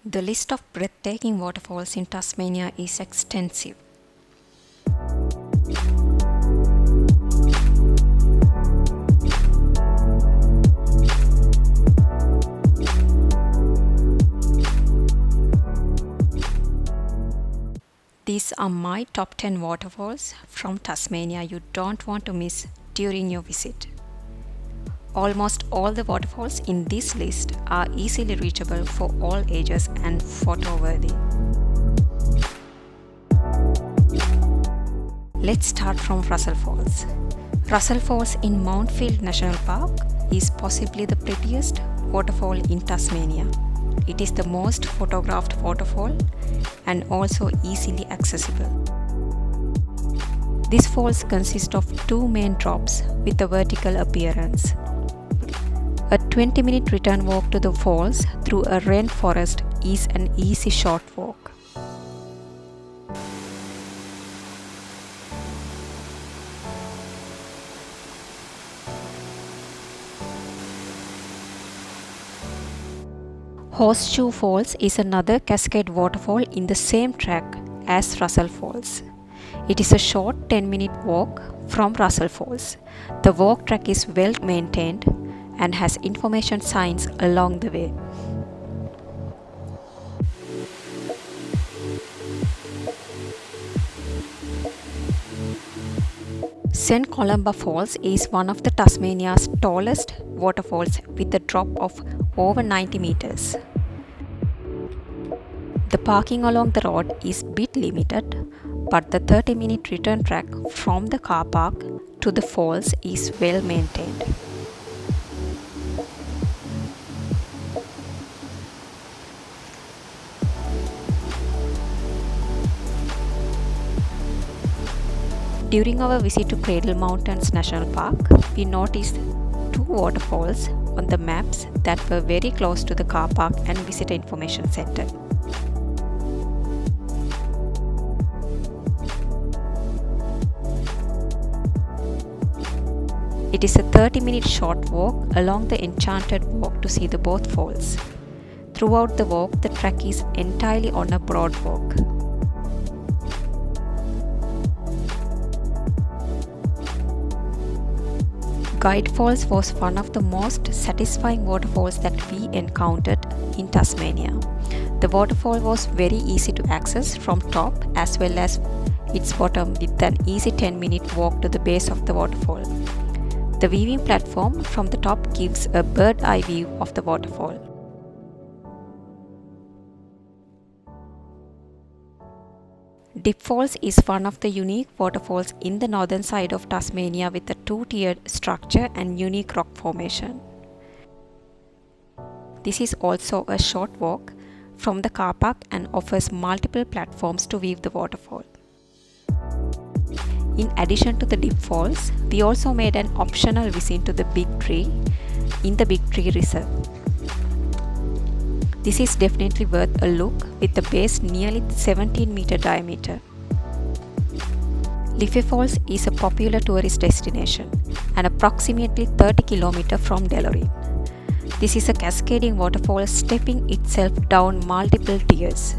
The list of breathtaking waterfalls in Tasmania is extensive. These are my top 10 waterfalls from Tasmania you don't want to miss during your visit. Almost all the waterfalls in this list are easily reachable for all ages and photo-worthy. Let's start from Russell Falls. Russell Falls in Mountfield National Park is possibly the prettiest waterfall in Tasmania. It is the most photographed waterfall and also easily accessible. This falls consists of two main drops with a vertical appearance. A 20-minute return walk to the falls through a rainforest is an easy short walk. Horseshoe Falls is another cascade waterfall in the same track as Russell Falls. It is a short 10-minute walk from Russell Falls. The walk track is well maintained and has information signs along the way. Sen Columba Falls is one of the Tasmania's tallest waterfalls with a drop of over 90 meters. The parking along the road is bit limited, but the 30-minute return track from the car park to the falls is well maintained. During our visit to Cradle Mountains National Park, we noticed two waterfalls on the maps that were very close to the car park and visitor information center. It is a 30-minute short walk along the Enchanted Walk to see the both falls. Throughout the walk, the track is entirely on a broad walk. Guide Falls was one of the most satisfying waterfalls that we encountered in Tasmania. The waterfall was very easy to access from top as well as its bottom with an easy 10-minute walk to the base of the waterfall. The viewing platform from the top gives a bird-eye view of the waterfall. Dip Falls is one of the unique waterfalls in the northern side of Tasmania with a two-tiered structure and unique rock formation. This is also a short walk from the car park and offers multiple platforms to view the waterfall. In addition to the Dip Falls, we also made an optional visit to the Big Tree in the Big Tree Reserve. This is definitely worth a look with the base nearly 17-meter diameter. Liffey Falls is a popular tourist destination and approximately 30 km from Deloraine. This is a cascading waterfall stepping itself down multiple tiers.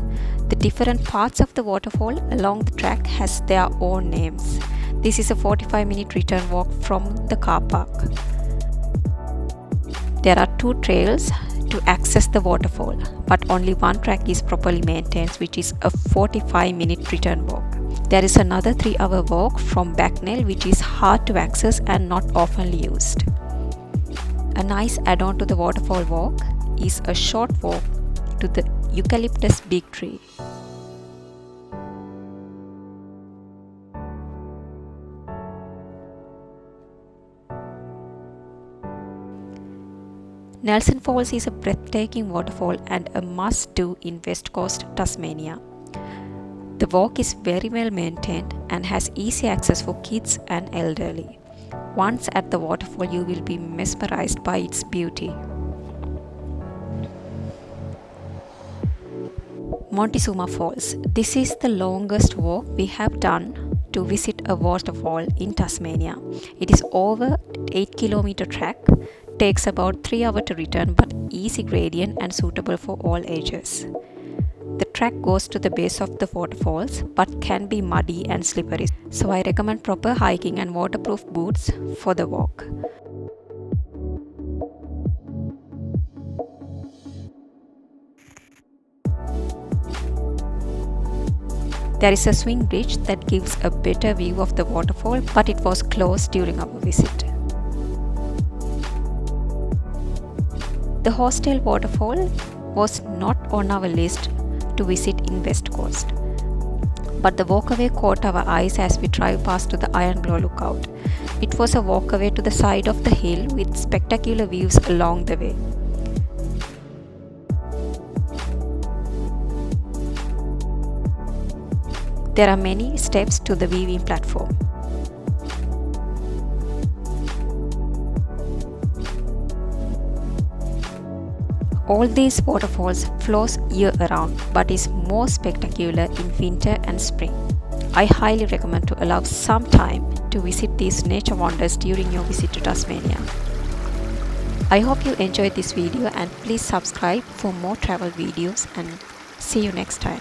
The different parts of the waterfall along the track has their own names. This is a 45-minute return walk from the car park. There are two trails to access the waterfall, but only one track is properly maintained, which is a 45-minute return walk. There is another 3-hour walk from Backnell, which is hard to access and not often used. A nice add-on to the waterfall walk is a short walk to the eucalyptus big tree. Nelson Falls is a breathtaking waterfall and a must-do in West Coast Tasmania. The walk is very well maintained and has easy access for kids and elderly. Once at the waterfall, you will be mesmerized by its beauty. Montezuma Falls. This is the longest walk we have done to visit a waterfall in Tasmania. It is over 8-kilometer track, takes about 3 hours to return, but easy gradient and suitable for all ages. The track goes to the base of the waterfalls but can be muddy and slippery, so I recommend proper hiking and waterproof boots for the walk. There is a swing bridge that gives a better view of the waterfall, but it was closed during our visit. The Hostel Waterfall was not on our list to visit in West Coast, but the walkaway caught our eyes as we drive past to the Iron Glow lookout. It was a walkaway to the side of the hill with spectacular views along the way. There are many steps to the viewing platform. All these waterfalls flows year around but is more spectacular in winter and spring. I highly recommend to allow some time to visit these nature wonders during your visit to Tasmania. I hope you enjoyed this video and please subscribe for more travel videos and see you next time.